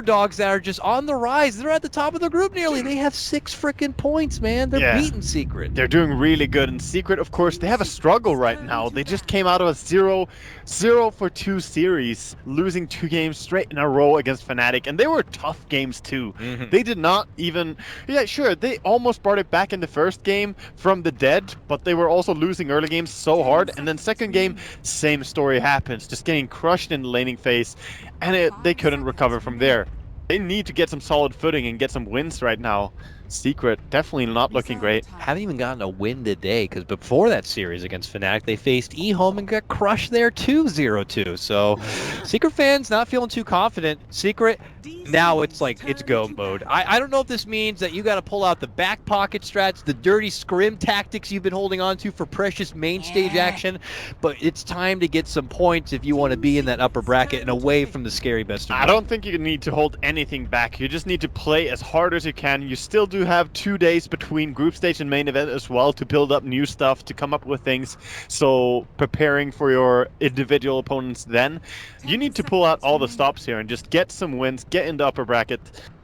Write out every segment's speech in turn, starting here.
underdogs that are just on the rise. They're at the top of the group nearly. They have 6 freaking points, man. They're beating Secret. They're doing really good. And Secret, of course, they have a struggle right now. They just came out of a 0-for-2 series, losing 2 games straight in a row against Fnatic. And they were tough games, too. They did not even... Yeah, sure, they almost brought it back in the first game from the dead, but they were also losing early games so hard. And then second game, same story happens. Just getting crushed in the laning phase. And they couldn't recover from there. They need to get some solid footing and get some wins right now. Secret definitely not looking great. Haven't even gotten a win today, because before that series against Fnatic, they faced eHome and got crushed there too, 0-2. So Secret fans not feeling too confident. Secret, now it's like it's go mode. I don't know if this means that you got to pull out the back pocket strats, the dirty scrim tactics you've been holding on to for precious main stage action, but it's time to get some points if you want to be in that upper bracket and away from the scary best of I don't think you need to hold anything back. You just need to play as hard as you can. You still do have 2 days between group stage and main event as well to build up new stuff, to come up with things. So preparing for your individual opponents then, you need to pull out all the stops here and just get some wins, get in the upper bracket.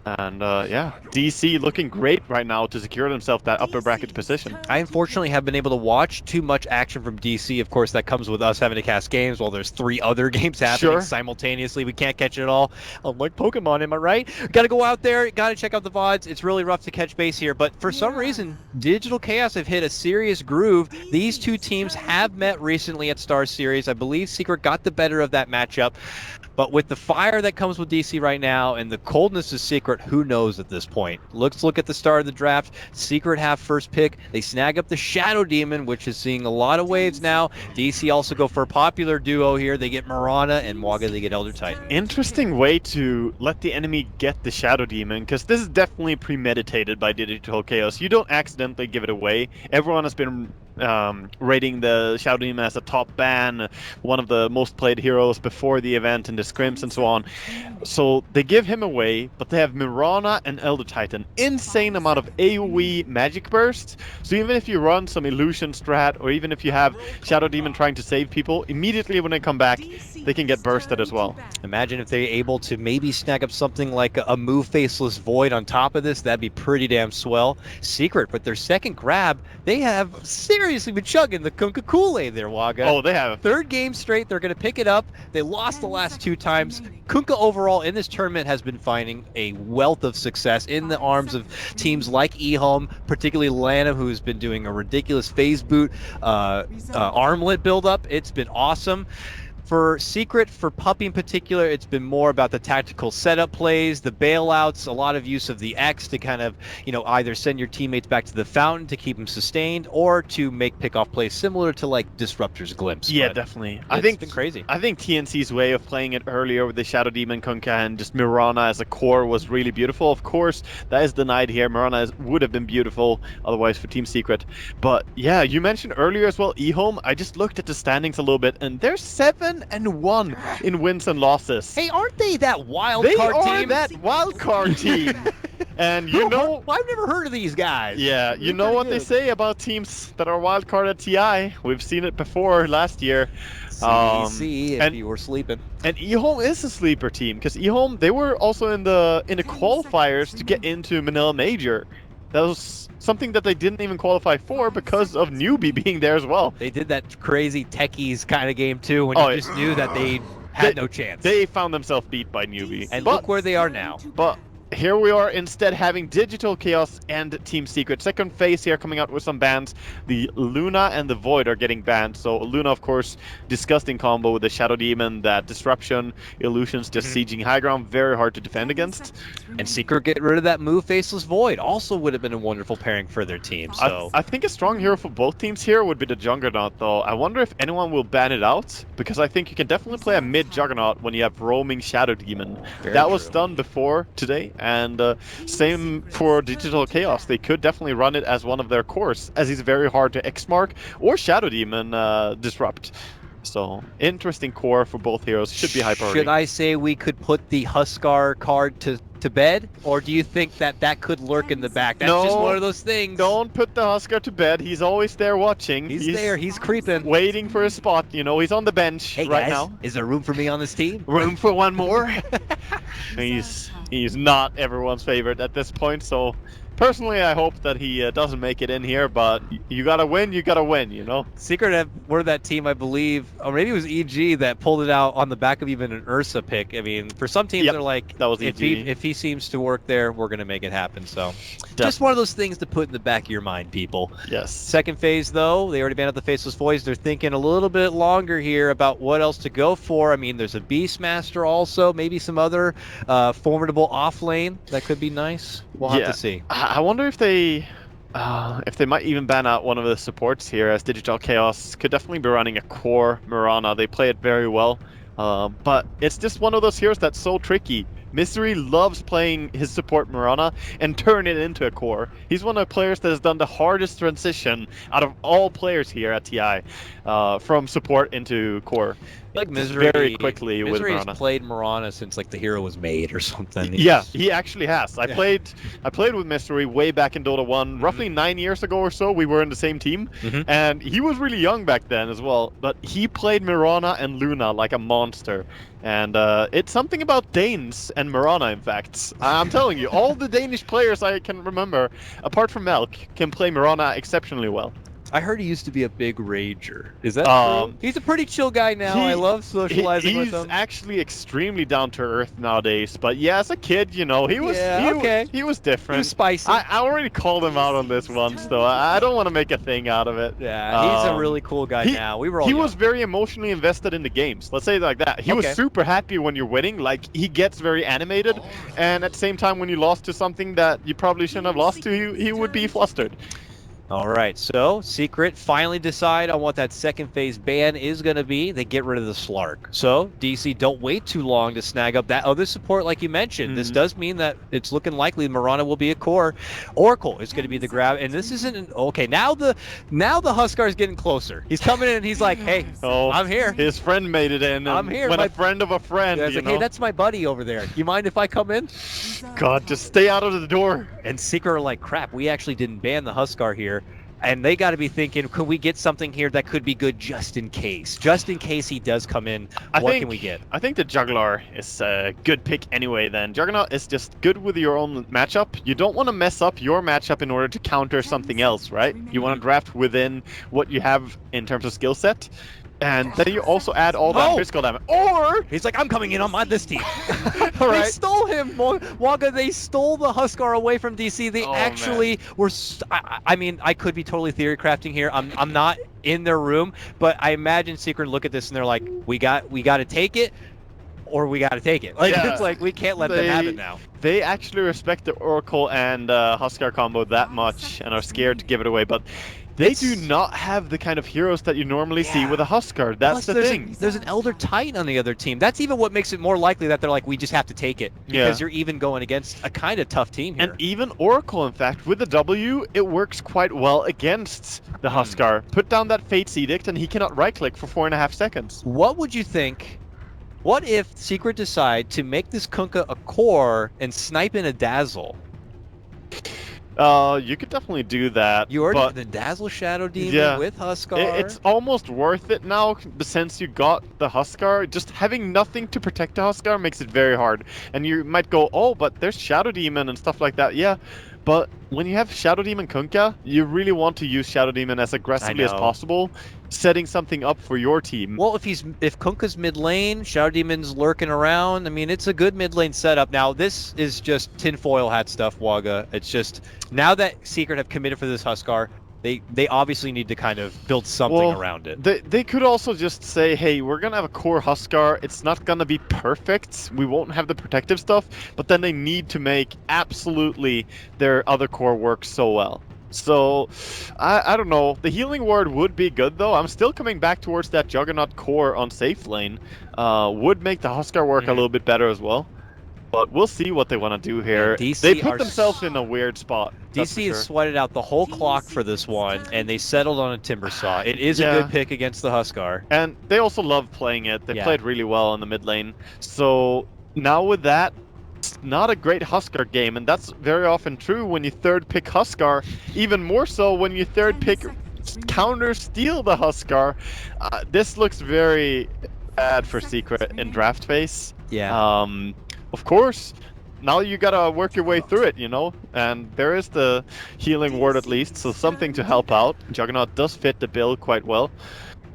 And yeah, DC looking great right now to secure themselves that upper bracket position. I unfortunately have been able to watch too much action from DC. Of course, that comes with us having to cast games while there's 3 other games happening simultaneously. We can't catch it all. I'm like Pokemon, am I right? Got to go out there, got to check out the VODs. It's really rough to catch base here, but for some reason, Digital Chaos have hit a serious groove. These 2 teams have met recently at Star Series. I believe Secret got the better of that matchup. But with the fire that comes with DC right now and the coldness of Secret, who knows at this point? Let's look at the start of the draft. Secret have first pick. They snag up the Shadow Demon, which is seeing a lot of waves now. DC also go for a popular duo here. They get Mirana, and Mwaga, they get Elder Titan. Interesting way to let the enemy get the Shadow Demon, because this is definitely premeditated by Digital Chaos. You don't accidentally give it away. Everyone has been rating the Shadow Demon as a top ban, one of the most played heroes before the event and the scrims and so on. So they give him away, but they have Mirana and Elder Titan. Insane amount of AoE magic burst. So even if you run some illusion strat, or even if you have Shadow Demon trying to save people, immediately when they come back, they can get bursted as well. Imagine if they're able to maybe snag up something like a move Faceless Void on top of this. That'd be pretty damn swell. Secret, with their second grab, they have seriously been chugging the Kunkka Kool-Aid there, Waga. Oh, they have. 3rd game straight, they're going to pick it up. They lost the last 2 times. Kunkka overall in this tournament has been finding a wealth of success in the arms of teams like eHome, particularly Lana, who's been doing a ridiculous phase boot armlet build-up. It's been awesome. For Secret, for Puppy in particular, it's been more about the tactical setup plays, the bailouts, a lot of use of the X to kind of, either send your teammates back to the fountain to keep them sustained, or to make pickoff plays similar to like Disruptor's Glimpse. Yeah, definitely. It's been crazy. I think TNC's way of playing it earlier with the Shadow Demon, Kunkka, and just Mirana as a core was really beautiful. Of course, that is denied here. Mirana would have been beautiful otherwise for Team Secret. But yeah, you mentioned earlier as well, eHome. I just looked at the standings a little bit, and they're 7-1 in wins and losses. Hey, aren't they that wild card team? They are that wild card team. And I've never heard of these guys. Yeah, you know what they say about teams that are wild card at TI. We've seen it before last year. CDC, if you were sleeping. And eHome is a sleeper team, because eHome, they were also in the qualifiers to get into Manila Major. That was something that they didn't even qualify for because of Newbie being there as well. They did that crazy techies kind of game too, when you just knew that they had no chance. They found themselves beat by Newbie. And look where they are now. But here we are instead having Digital Chaos and Team Secret. Second phase here coming out with some bans. The Luna and the Void are getting banned. So Luna, of course, disgusting combo with the Shadow Demon, that Disruption, Illusions, just sieging high ground, very hard to defend against. And Secret get rid of that move Faceless Void. Also would have been a wonderful pairing for their team. So I think a strong hero for both teams here would be the Juggernaut, though. I wonder if anyone will ban it out, because I think you can definitely play a mid Juggernaut when you have roaming Shadow Demon. That was done before today. And same for Digital Chaos. They could definitely run it as one of their cores, as he's very hard to X-Mark or Shadow Demon disrupt. So, interesting core for both heroes. Should be high priority. Should I say we could put the Huskar card to bed? Or do you think that could lurk in the back? That's just one of those things. Don't put the Huskar to bed. He's always there watching. He's there. He's creeping. Waiting for his spot. He's on the bench right now. Is there room for me on this team? Room for one more? He's he's not everyone's favorite at this point. So personally, I hope that he doesn't make it in here. But you gotta win, you know. Secret were that team, I believe, or maybe it was EG that pulled it out on the back of even an Ursa pick. I mean, for some teams, they're like, that was if EG. he seems to work there, we're gonna make it happen. So, Definitely. just one of those things to put in the back of your mind, people. Yes. Second phase, though, they already banned out the Faceless Voice. They're thinking a little bit longer here about what else to go for. I mean, there's a Beastmaster also, maybe some other formidable off lane that could be nice. We'll have to see. I wonder if they might even ban out one of the supports here, as Digital Chaos could definitely be running a core Mirana. They play it very well, but it's just one of those heroes that's so tricky. Mystery loves playing his support Mirana and turn it into a core. He's one of the players that has done the hardest transition out of all players here at TI, from support into core. Like Misery very quickly with Misery's Mirana. played Mirana since like the hero was made or something. Yeah, he actually has. I played with Mystery way back in Dota 1, roughly 9 years ago or so. We were in the same team, and he was really young back then as well. But he played Mirana and Luna like a monster. And it's something about Danes and Mirana, in fact. I'm telling you, all the Danish players I can remember, apart from Melk, can play Mirana exceptionally well. I heard he used to be a big rager. Is that true? He's a pretty chill guy now. I love socializing with him. He's actually extremely down to earth nowadays. But yeah, as a kid, you know, he was he was different. He was spicy. I already called him out on this once, though. I don't want to make a thing out of it. Yeah, he's a really cool guy now. We were all He was very emotionally invested in the games. Let's say it like that. He was super happy when you're winning. Like, he gets very animated. And at the same time, when you lost to something that you probably shouldn't have lost to, he would be flustered. All right, so Secret finally decide on what that second phase ban is going to be. They get rid of the Slark. So DC, don't wait too long to snag up that other support like you mentioned. This does mean that it's looking likely Mirana will be a core. Oracle is going to be the grab, and this isn't an, okay. Now the Huskar is getting closer. He's coming in and he's like, "Hey, I'm here." His friend made it in. I'm here. When a friend of a friend. Yeah, like, hey, that's my buddy over there. You mind if I come in? God, just stay out of the door. And Secret are like, crap, we actually didn't ban the Huskar here. And they got to be thinking, could we get something here that could be good just in case? Just in case he does come in, what can we get? I think the Juggler is a good pick anyway then. Juggernaut is just good with your own matchup. You don't want to mess up your matchup in order to counter something else, right? You want to draft within what you have in terms of skill set. And then you also add all that physical damage. Or he's like, I'm coming in on this team. All right. They stole him, Wagga. They stole the Huskar away from DC. They actually were. I mean, I could be totally theory crafting here. I'm not in their room, but I imagine Secret look at this and they're like, we got to take it, or we got to take it. Like it's like we can't let them have it now. They actually respect the Oracle and Huskar combo that much and are scared to give it away, but. They do not have the kind of heroes that you normally see with a Huskar. That's the thing. There's an Elder Titan on the other team. That's even what makes it more likely that they're like, we just have to take it. Because you're even going against a kind of tough team here. And even Oracle, in fact, with the W, it works quite well against the Huskar. Put down that Fate's Edict and he cannot right-click for 4.5 seconds. What would you think? What if Secret decide to make this Kunkka a core and snipe in a Dazzle? You could definitely do that. You already have the Dazzle Shadow Demon with Huskar. It's almost worth it now, since you got the Huskar. Just having nothing to protect the Huskar makes it very hard. And you might go, oh, but there's Shadow Demon and stuff like that. Yeah, but when you have Shadow Demon Kunkka, you really want to use Shadow Demon as aggressively as possible, setting something up for your team. Well, if Kunkka's mid lane, Shadow Demon's lurking around, I mean, it's a good mid lane setup. Now, this is just tinfoil hat stuff, Wagga. It's just, now that Secret have committed for this Huskar, they obviously need to kind of build something around it. They could also just say, hey, we're going to have a core Huskar. It's not going to be perfect. We won't have the protective stuff, but then they need to make absolutely their other core work so well. So, I don't know. The Healing Ward would be good, though. I'm still coming back towards that Juggernaut core on safe lane. Would make the Huskar work a little bit better as well. But we'll see what they want to do here. They put themselves in a weird spot. DC has sweated out the whole clock for this one, and they settled on a Timbersaw. It is a good pick against the Huskar. And they also love playing it. They played really well in the mid lane. So now with that, it's not a great Huskar game, and that's very often true when you third pick Huskar. Even more so when you third pick counter steal the Huskar. This looks very bad for Secret in draft phase. Yeah. Of course, now you gotta work your way through it, you know? And there is the healing ward at least, so something to help out. Juggernaut does fit the bill quite well.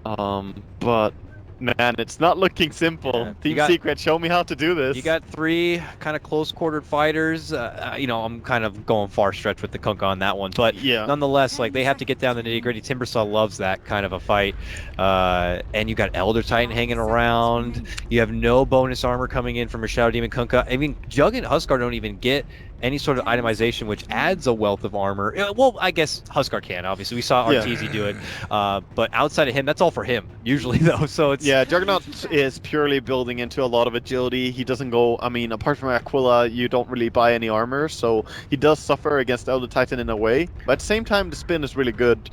But man, it's not looking simple. Yeah. Team Secret, show me how to do this. You got 3 kind of close-quartered fighters. You know, I'm kind of going far stretch with the Kunkka on that one, but yeah, nonetheless, like they have to get down the nitty-gritty. Timbersaw loves that kind of a fight, and you got Elder Titan hanging around. You have no bonus armor coming in from a Shadow Demon Kunkka. I mean, Jug and Huskar don't even get any sort of itemization, which adds a wealth of armor. Well, I guess Huskar can, obviously. We saw Arteezy do it. But outside of him, that's all for him, usually, though. So it's... Yeah, Juggernaut is purely building into a lot of agility. He doesn't go... I mean, apart from Aquila, you don't really buy any armor, so he does suffer against Elder Titan in a way. But at the same time, the spin is really good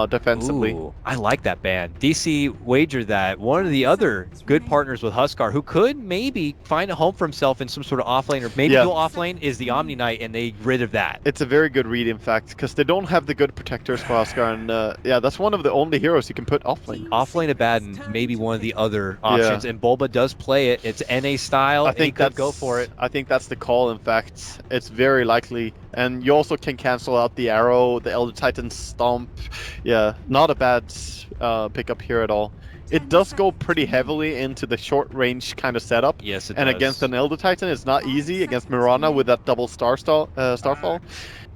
defensively. Ooh, I like that ban. DC wagered that one of the other good partners with Huskar, who could maybe find a home for himself in some sort of offlane, or maybe go offlane, is the Omni Knight, and they rid of that. It's a very good read, in fact, because they don't have the good protectors for Huskar, and yeah, that's one of the only heroes you can put offlane. Offlane Abaddon, maybe one of the other options, and Bulba does play it. It's NA style. I think he could go for it. I think that's the call, in fact. It's very likely. And you also can cancel out the arrow, the Elder Titan stomp. Yeah, not a bad pickup here at all. It does go pretty heavily into the short range kind of setup. Yes, it and does. Against an Elder Titan, it's not easy. Against Mirana with that double starfall.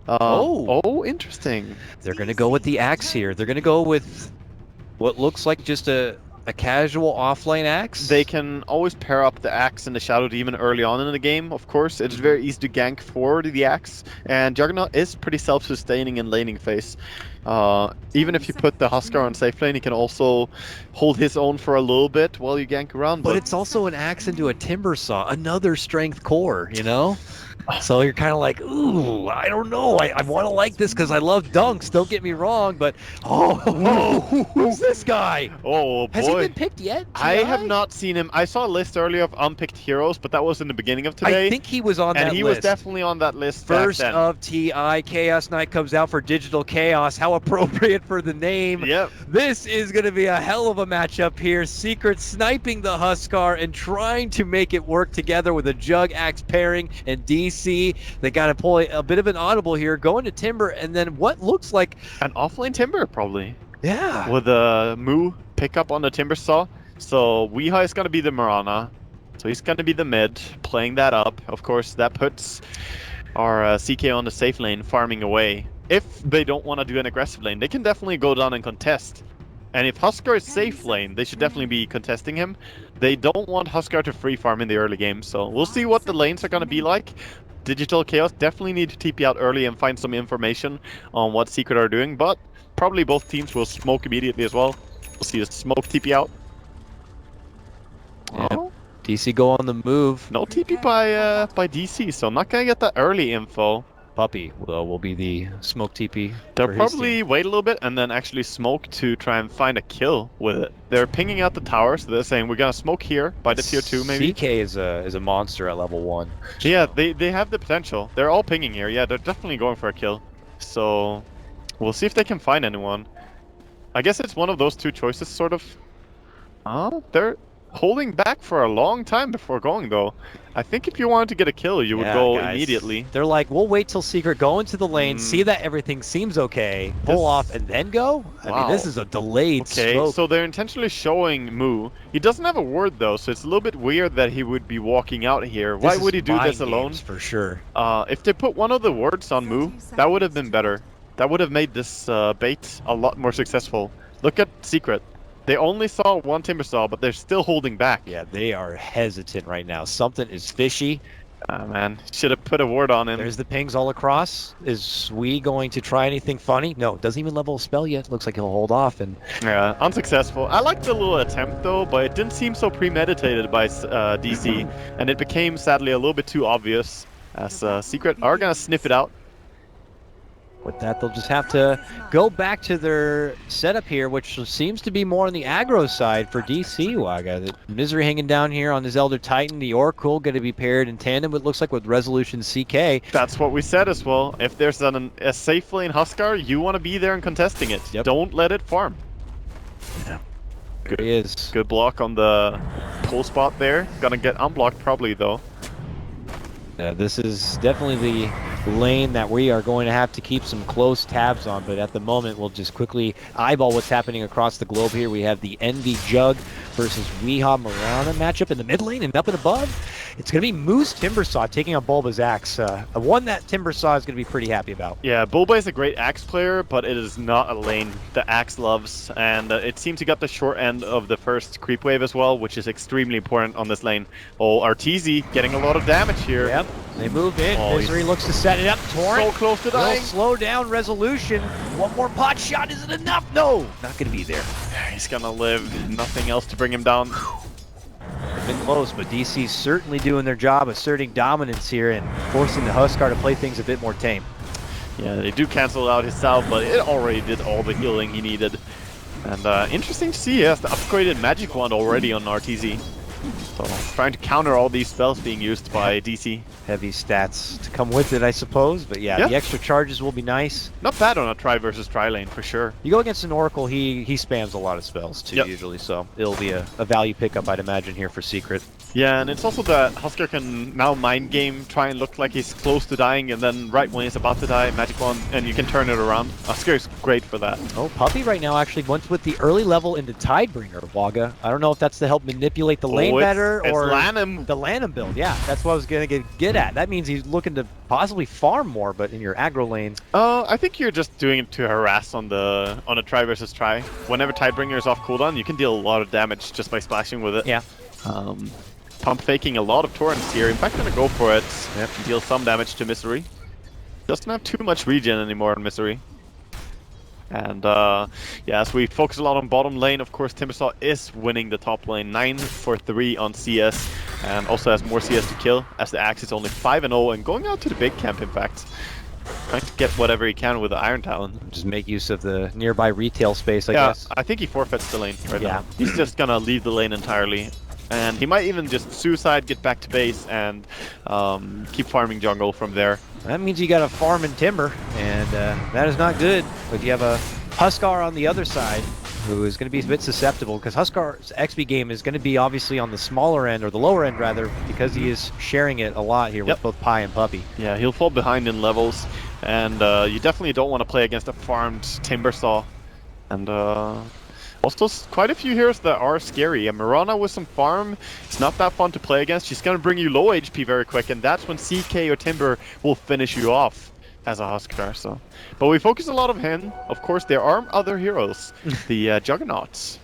Oh, interesting. They're going to go with the axe here. They're going to go with what looks like just a casual offlane axe. They can always pair up the axe and the Shadow Demon early on in the game, of course. It's very easy to gank forward the axe, and Juggernaut is pretty self-sustaining in laning phase. Even if you put the Huskar on safe lane, he can also hold his own for a little bit while you gank around. But it's also an axe into a Timbersaw, another strength core, you know? So you're kind of like, ooh, I don't know. I want to like this because I love dunks. Don't get me wrong, but who's this guy? Oh boy, has he been picked yet? I have not seen him. I saw a list earlier of unpicked heroes, but that was in the beginning of today. I think he was on that list. And he was definitely on that list. First of TI, Chaos Knight comes out for Digital Chaos. How appropriate for the name. Yep. This is going to be a hell of a matchup here. Secret sniping the Huskar and trying to make it work together with a Jug Axe pairing and DC. They got to pull a bit of an audible here, going to Timber, and then what looks like an offlane Timber, probably. Yeah. With a Moo pickup on the Timbersaw. So Weeha is going to be the Mirana. So he's going to be the mid, playing that up. Of course, that puts our CK on the safe lane, farming away. If they don't want to do an aggressive lane, they can definitely go down and contest. And if Huskar is safe lane, they should definitely be contesting him. They don't want Huskar to free farm in the early game, so we'll see what the lanes are going to be like. Digital Chaos definitely need to TP out early and find some information on what Secret are doing, but probably both teams will smoke immediately as well. We'll see the smoke TP out. Yeah. Oh. DC go on the move. No TP by DC, so I'm not going to get that early info. Puppy will be the smoke TP. They'll probably wait a little bit and then actually smoke to try and find a kill with it. They're pinging out the tower, so they're saying we're gonna smoke here by the tier 2 maybe. CK is a monster at level 1. Yeah, they have the potential. They're all pinging here. Yeah, they're definitely going for a kill. So we'll see if they can find anyone. I guess it's one of those two choices, sort of. They're holding back for a long time before going, though. I think if you wanted to get a kill, you would go immediately. They're like, we'll wait till Secret, go into the lane, see that everything seems okay, pull off, and then go? I mean, this is a delayed stroke. So they're intentionally showing Moo. He doesn't have a ward, though, so it's a little bit weird that he would be walking out here. Why would he do this alone? For sure. If they put one of the wards on Moo, that would have been better. That would have made this bait a lot more successful. Look at Secret. They only saw one Timbersaw, but they're still holding back. Yeah, they are hesitant right now. Something is fishy. Man, should have put a ward on him. There's the pings all across. Is Sui going to try anything funny? No, doesn't even level a spell yet. Looks like he'll hold off. And yeah, unsuccessful. I liked the little attempt, though, but it didn't seem so premeditated by DC. And it became, sadly, a little bit too obvious, as Secret are going to sniff it out. With that, they'll just have to go back to their setup here, which seems to be more on the aggro side for DC. Waga. The Misery hanging down here on his Elder Titan. The Oracle going to be paired in tandem, it looks like, with Resolution CK. That's what we said as well. If there's a safe lane Huskar, you want to be there and contesting it. Yep. Don't let it farm. Yeah. Good. He is. Good block on the pull spot there. Gonna get unblocked probably, though. This is definitely the lane that we are going to have to keep some close tabs on, but at the moment we'll just quickly eyeball what's happening across the globe here. We have the Envy Jug versus Weehaw Marana matchup in the mid lane, and up and above, it's going to be Moose Timbersaw taking on Bulba's Axe. One that Timbersaw is going to be pretty happy about. Yeah, Bulba is a great Axe player, but it is not a lane the Axe loves, and it seems he got the short end of the first creep wave as well, which is extremely important on this lane. Oh, Arteezy getting a lot of damage here. Yep, they move in. Oh, Misery looks to set it up. Torrent, so close to dying. Slow down Resolution. One more pot shot, is it enough? No, not going to be there. He's gonna live. Nothing else to bring him down. They've been close, but DC's certainly doing their job, asserting dominance here and forcing the Huskar to play things a bit more tame. Yeah, they do cancel out his salve, but it already did all the healing he needed. And interesting to see, he has the upgraded Magic Wand already on Arteezy. So, trying to counter all these spells being used by DC. Heavy stats to come with it, I suppose, but yeah, the extra charges will be nice. Not bad on a try versus try lane, for sure. You go against an Oracle, he spams a lot of spells too, usually, so it'll be a value pickup, I'd imagine, here for Secret. Yeah, and it's also that Huskar can now mind game, try and look like he's close to dying, and then right when he's about to die, Magic Wand, and you can turn it around. Huskar is great for that. Oh, Puppy right now actually went with the early level into Tidebringer, Waga. I don't know if that's to help manipulate the lane better or Lanham. The Lanham build. Yeah, that's what I was going to get at. That means he's looking to possibly farm more, but in your aggro lane. I think you're just doing it to harass on a try versus try. Whenever Tidebringer is off cooldown, you can deal a lot of damage just by splashing with it. Yeah. Pump faking a lot of torrents here. In fact, gonna go for it. Yep. Deal some damage to Misery. Doesn't have too much regen anymore on Misery. And yeah, as we focus a lot on bottom lane, of course, Timbersaw is winning the top lane. 9 for 3 on CS, and also has more CS to kill, as the Axe is only 5-0 and going out to the big camp, in fact. Trying to get whatever he can with the Iron Talon. Just make use of the nearby retail space, I guess. I think he forfeits the lane right now. He's just gonna leave the lane entirely. And he might even just suicide, get back to base, and keep farming jungle from there. That means you got to farm in timber, and that is not good. If you have a Huskar on the other side, who is going to be a bit susceptible, because Huskar's XP game is going to be obviously on the smaller end, or the lower end rather, because he is sharing it a lot here with both Pi and Puppy. Yeah, he'll fall behind in levels, and you definitely don't want to play against a farmed Timbersaw. And also, quite a few heroes that are scary. And Marana with some farm, it's not that fun to play against. She's going to bring you low HP very quick, and that's when CK or Timber will finish you off as a Huskar. So, but we focus a lot on him. Of course, there are other heroes. The Juggernauts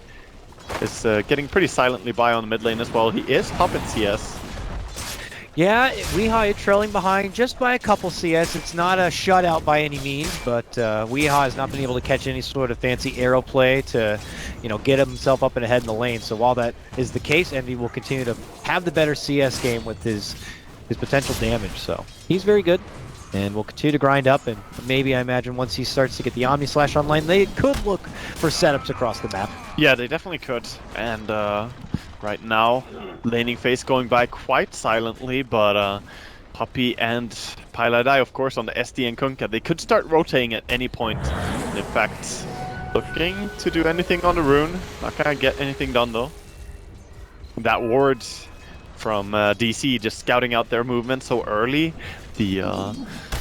is getting pretty silently by on the mid lane as well. He is top in CS. Yeah, Weehaw is trailing behind just by a couple CS. It's not a shutout by any means, but Weehaw has not been able to catch any sort of fancy arrow play to, get himself up and ahead in the lane. So while that is the case, Envy will continue to have the better CS game with his potential damage. So he's very good, and will continue to grind up. And maybe, I imagine, once he starts to get the Omni Slash online, they could look for setups across the map. Yeah, they definitely could. And right now, laning phase going by quite silently, but Puppy and Pailadai, of course, on the SD and Kunkka, they could start rotating at any point. And in fact, looking to do anything on the rune. Not gonna get anything done though. That ward from DC just scouting out their movement so early. The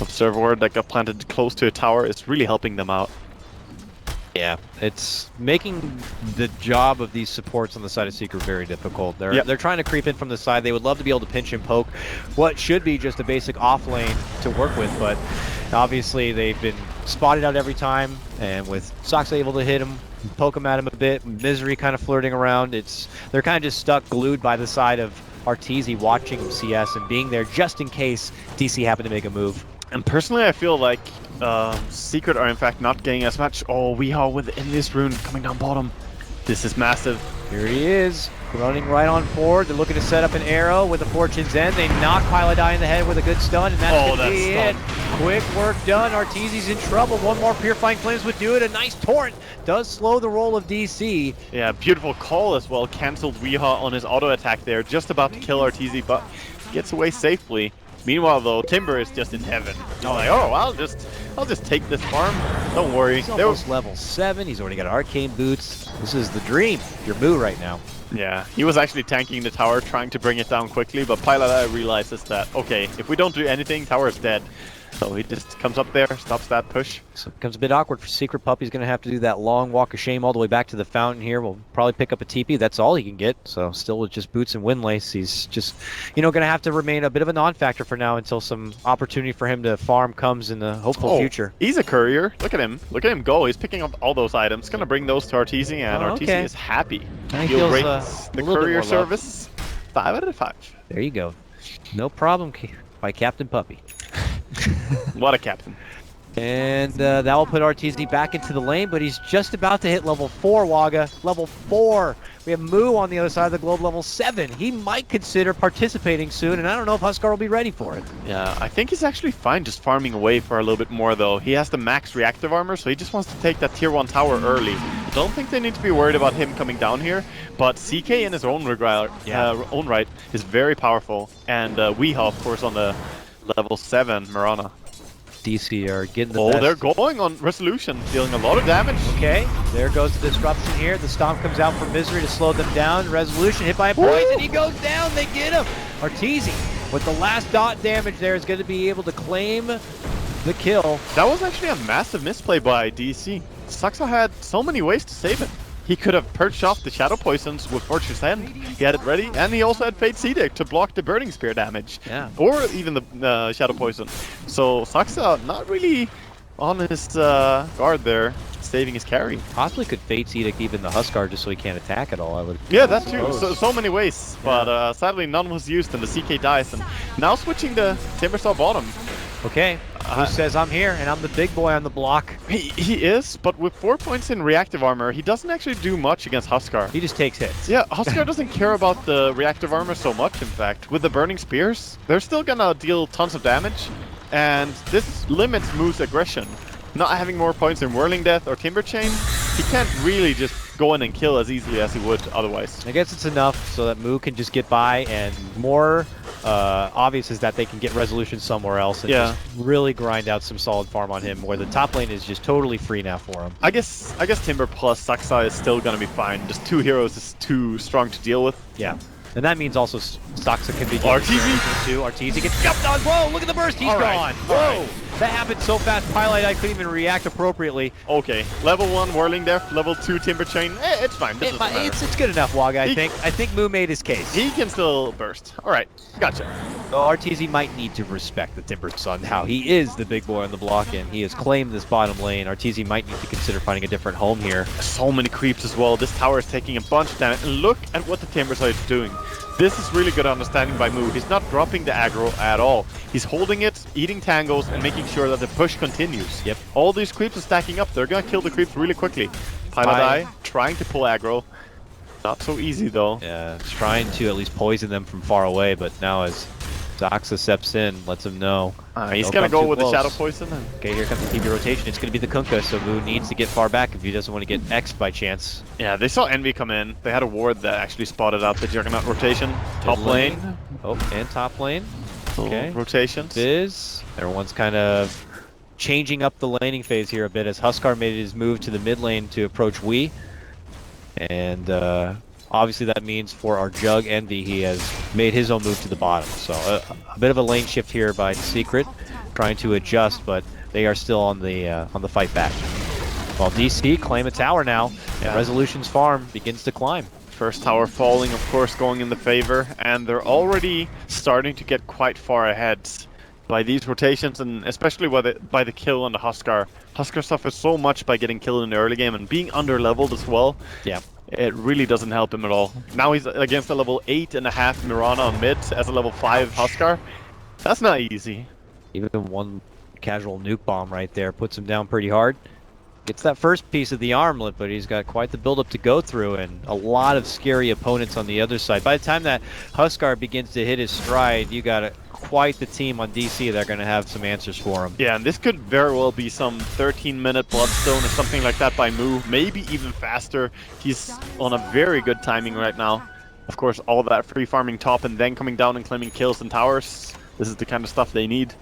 observer ward that got planted close to a tower is really helping them out. Yeah, it's making the job of these supports on the side of Secret very difficult. They're trying to creep in from the side. They would love to be able to pinch and poke what should be just a basic off lane to work with, but obviously they've been spotted out every time, and with Sox able to hit him, poke him at him a bit, Misery kind of flirting around, they're kind of just stuck glued by the side of Arteezy watching him CS and being there just in case DC happened to make a move. And personally, I feel like Secret are in fact not getting as much. Oh, Weehaw with in this rune coming down bottom. This is massive. Here he is, running right on forward. They're looking to set up an arrow with the Fortune's End. They knock Pailadai in the head with a good stun, and that's going to be it. Quick work done. Arteezy's in trouble. One more Purifying Flames would do it. A nice torrent does slow the roll of DC. Yeah, beautiful call as well. Cancelled Weehaw on his auto attack there. Just about to kill Arteezy, but gets away safely. Meanwhile, though, Timber is just in heaven. Oh, like, I'll just take this farm. Don't worry. He's almost level 7. He's already got Arcane Boots. This is the dream. Your Moo right now. Yeah, he was actually tanking the tower, trying to bring it down quickly, but Pilot Eye realizes that, okay, if we don't do anything, tower is dead. So he just comes up there, stops that push. So it becomes a bit awkward for Secret Puppy. He's going to have to do that long walk of shame all the way back to the fountain here. We'll probably pick up a TP. That's all he can get. So still with just boots and windlace, he's just, going to have to remain a bit of a non-factor for now until some opportunity for him to farm comes in the hopeful future. He's a courier. Look at him. Look at him go. He's picking up all those items. Going to bring those to Arteezy, and Arteezy is happy. He rates the courier service 5 out of 5. There you go. No problem by Captain Puppy. What a captain. And that will put Arteezy back into the lane, but he's just about to hit level 4, Waga. Level 4. We have Moo on the other side of the globe, level 7. He might consider participating soon, and I don't know if Huskar will be ready for it. Yeah, I think he's actually fine just farming away for a little bit more, though. He has the max reactive armor, so he just wants to take that tier 1 tower early. Don't think they need to be worried about him coming down here, but CK in his own right is very powerful, and Weeha, of course, on the level 7 Mirana. DC are getting the best. They're going on Resolution, dealing a lot of damage. Okay, there goes the disruption here. The Stomp comes out for Misery to slow them down. Resolution hit by a poison. He goes down. They get him. Arteezy with the last dot damage there is going to be able to claim the kill. That was actually a massive misplay by DC. Saxa had so many ways to save it. He could have perched off the Shadow Poisons with Fortune's End. He had it ready, and he also had Fate's Edict to block the Burning Spear damage. Yeah. Or even the Shadow Poison. So Saxa not really on his guard there, saving his carry. Possibly could Fate's Edict even the Huskar just so he can't attack at all, I would. Yeah, that too. So many ways. Yeah. But sadly none was used, and the CK dies. And now switching to Timbersaw bottom. Okay, who says I'm here and I'm the big boy on the block? He is, but with 4 points in reactive armor, he doesn't actually do much against Huskar. He just takes hits. Yeah, Huskar doesn't care about the reactive armor so much, in fact. With the Burning Spears, they're still gonna deal tons of damage, and this limits Moo's aggression. Not having more points in Whirling Death or Timber Chain, he can't really just go in and kill as easily as he would otherwise. I guess it's enough so that Moo can just get by, and more obvious is that they can get Resolution somewhere else and just really grind out some solid farm on him, where the top lane is just totally free now for him. I guess Timber plus Saxa is still gonna be fine. Just 2 heroes is too strong to deal with. Yeah. And that means also Saxa can be Arteezy too. Arteezy gets jumped on. Whoa, look at the burst. He's gone. Whoa. That happened so fast, Pilot I couldn't even react appropriately. Okay, level 1 Whirling Death, level 2 Timber Chain. It's fine. It's good enough, Waga, I think. I think Moo made his case. He can still burst. Alright, gotcha. So Arteezy might need to respect the Timber Son, how he is the big boy on the block, and he has claimed this bottom lane. Arteezy might need to consider finding a different home here. So many creeps as well. This tower is taking a bunch of damage. And look at what the Timber Son is doing. This is really good understanding by Moo. He's not dropping the aggro at all. He's holding it, eating tangles, and making sure that the push continues. Yep. All these creeps are stacking up. They're gonna kill the creeps really quickly. Pilot Eye trying to pull aggro. Not so easy though. Yeah, trying to at least poison them from far away, but now as Saxa steps in, lets him know. He's gonna go with the Shadow Poison. Okay, here comes the TP rotation. It's gonna be the Kunkka, so Moo needs to get far back if he doesn't want to get X'd by chance. Yeah, they saw Envy come in. They had a ward that actually spotted out the Juggernaut rotation. Top lane. Oh, and top lane. Okay. Rotations. Fizz. Everyone's kind of changing up the laning phase here a bit as Huskar made his move to the mid lane to approach Wii. And obviously that means for our Jug Envy, he has made his own move to the bottom. So a bit of a lane shift here by Secret, trying to adjust, but they are still on the fight back. While DC claim a tower now, and Resolution's farm begins to climb. First tower falling, of course, going in the favor, and they're already starting to get quite far ahead by these rotations, and especially by the kill on the Huskar. Huskar suffers so much by getting killed in the early game and being under-leveled as well. Yeah. It really doesn't help him at all. Now he's against a level 8.5 Mirana on mid as a level 5 Huskar. That's not easy. Even one casual nuke bomb right there puts him down pretty hard. Gets that first piece of the armlet, but he's got quite the build-up to go through, and a lot of scary opponents on the other side. By the time that Huskar begins to hit his stride, you got quite the team on DC that are going to have some answers for him. Yeah, and this could very well be some 13-minute Bloodstone or something like that by Moo, maybe even faster. He's on a very good timing right now. Of course, all that free farming top and then coming down and claiming kills and towers. This is the kind of stuff they need.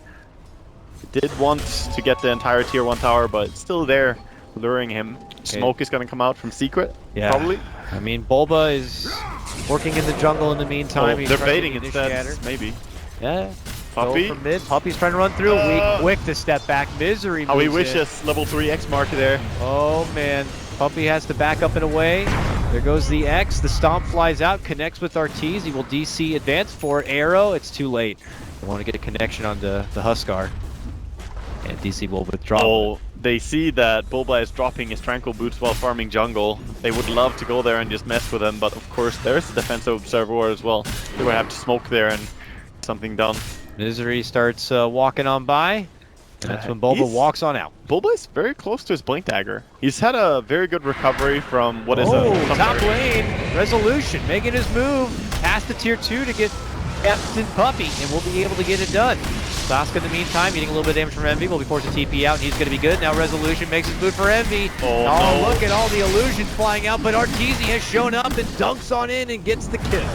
Did want to get the entire tier 1 tower, but it's still there. luring him. Smoke is going to come out from Secret, probably. I mean, Bulba is working in the jungle in the meantime. They're baiting instead, maybe. Yeah. Puppy. From mid. Puppy's trying to run through. Quick to step back. Misery How he moves wishes. Level 3 X mark there. Oh, man. Puppy has to back up and away. There goes the X. The stomp flies out, connects with Ortiz. He will DC advance for Arrow. It's too late. They want to get a connection on the Huskar. And DC will withdraw. Oh, they see that Bulba is dropping his Tranquil Boots while farming jungle. They would love to go there and just mess with him, but of course there's a defensive observer as well. They would have to smoke there and something done. Misery starts walking on by. And that's when Bulba walks on out. Bulba is very close to his Blink Dagger. He's had a very good recovery from what is a top lane. Resolution making his move past the tier 2 to get Captain Puppy, and we'll be able to get it done. Sasuke in the meantime, getting a little bit of damage from Envy, will be forced to TP out, and he's going to be good. Now Resolution makes his move for Envy. Oh, no. Look at all the illusions flying out, but Ortiz has shown up and dunks on in and gets the kill.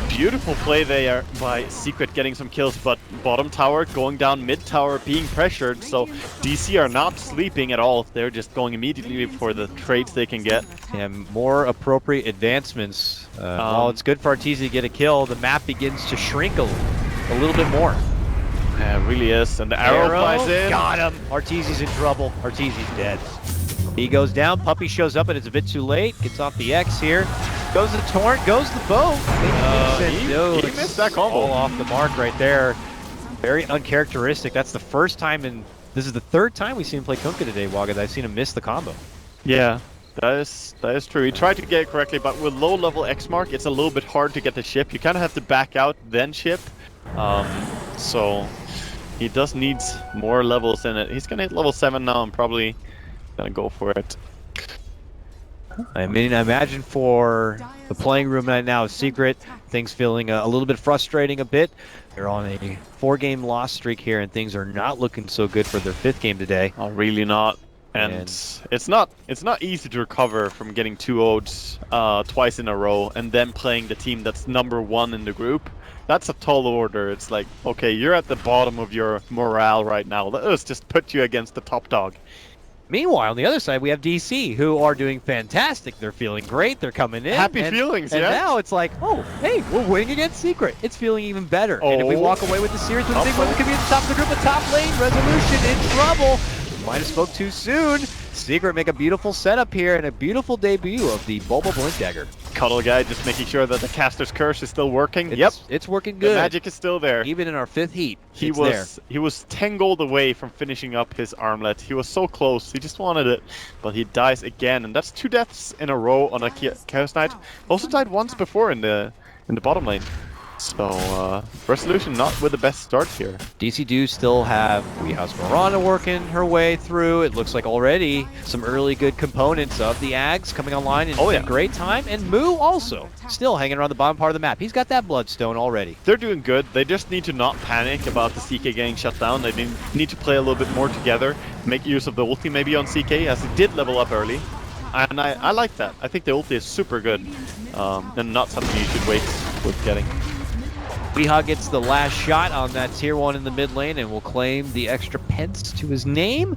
Beautiful play there by Secret getting some kills, but bottom tower going down, mid tower being pressured, so DC are not sleeping at all. They're just going immediately for the trades they can get. And more appropriate advancements. While it's good for Ortiz to get a kill, the map begins to shrink a little bit more. Yeah, it really is. And the arrow flies in. Got him. Ortiz in trouble. Ortiz dead. He goes down. Puppy shows up, and it's a bit too late. Gets off the X here. Goes the Torrent. Goes the bow. He missed that combo. All off the mark right there. Very uncharacteristic. That's the first time in... This is the third time we've seen him play Kunkka today, Waga, that I've seen him miss the combo. Yeah, that is true. He tried to get it correctly, but with low level X mark, it's a little bit hard to get the ship. You kind of have to back out, then ship. So he does need more levels in it. He's going to hit level 7 now and probably going to go for it. I mean, I imagine for the playing room right now, Secret, things feeling a little bit frustrating a bit. They're on a 4-game loss streak here, and things are not looking so good for their 5th game today. Oh, really not. And it's not easy to recover from getting 2-0'd twice in a row and then playing the team that's #1 in the group. That's a tall order. It's like, okay, you're at the bottom of your morale right now. Let's just put you against the top dog. Meanwhile, on the other side, we have DC, who are doing fantastic. They're feeling great. They're coming in. Happy feelings, and now it's like, oh, hey, we're winning against Secret. It's feeling even better. Oh. And if we walk away with the series with a big win, we could be at the top of the group. The top lane, Resolution in trouble. Might have spoke too soon. Secret make a beautiful setup here and a beautiful debut of the Bulba Blink Dagger. Cuddle guy just making sure that the caster's curse is still working. It's working good. The magic is still there. Even in our 5th heat, he was 10 gold away from finishing up his armlet. He was so close. He just wanted it, but he dies again, and that's 2 deaths in a row on a Chaos Knight. Also died once before in the bottom lane. So, Resolution not with the best start here. DC do still have Weehouse Mirana working her way through. It looks like already some early good components of the Ags coming online in great time. And Moo also still hanging around the bottom part of the map. He's got that Bloodstone already. They're doing good. They just need to not panic about the CK getting shut down. They need to play a little bit more together. Make use of the ulti maybe on CK, as he did level up early. And I like that. I think the ulti is super good. And not something you should wait with getting. Weehaw gets the last shot on that tier 1 in the mid lane and will claim the extra pence to his name.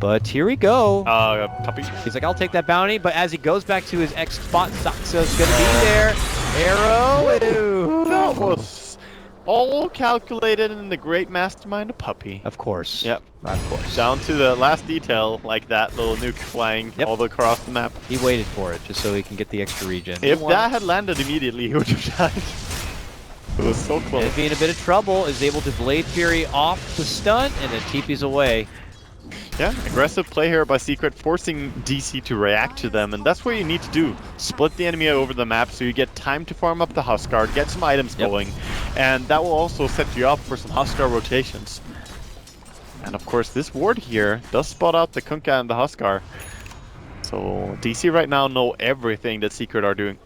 But here we go. Puppy. He's like, I'll take that bounty. But as he goes back to his X spot, Saxo's going to be there. Arrow. Ew. That was all calculated in the great mastermind of Puppy. Of course. Yep. Of course. Down to the last detail, like that little nuke flying all across the map. He waited for it just so he can get the extra regen. If that had landed immediately, he would have died. It was so close. And being in a bit of trouble, is able to Blade Fury off the stun and then TP's away. Yeah, aggressive play here by Secret, forcing DC to react to them, and that's what you need to do. Split the enemy over the map so you get time to farm up the Huskar, get some items going, and that will also set you up for some Huskar rotations. And of course, this ward here does spot out the Kunkka and the Huskar. So DC right now know everything that Secret are doing.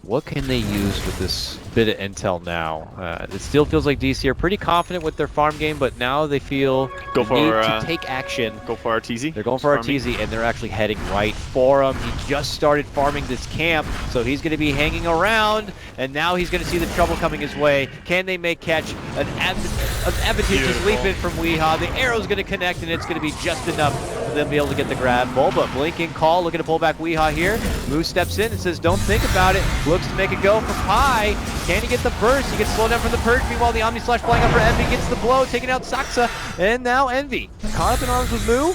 What can they use with this bit of intel now? It still feels like DC are pretty confident with their farm game, but now they feel need to take action. Go for Arteezy. They're going for Arteezy, and they're actually heading right for him. He just started farming this camp, so he's going to be hanging around, and now he's going to see the trouble coming his way. Can they make catch an advantageous leap in from Weehaw? The arrow's going to connect, and it's going to be just enough they'll be able to get the grab. Bulba, blinking call, looking to pull back Weehaw here. Moose steps in and says, don't think about it. Looks to make it go for Pi. Can he get the burst? He gets slowed down from the Purge. Meanwhile, the Omni Slash flying up for Envy, gets the blow, taking out Saksa. And now Envy, caught up in arms with Moo.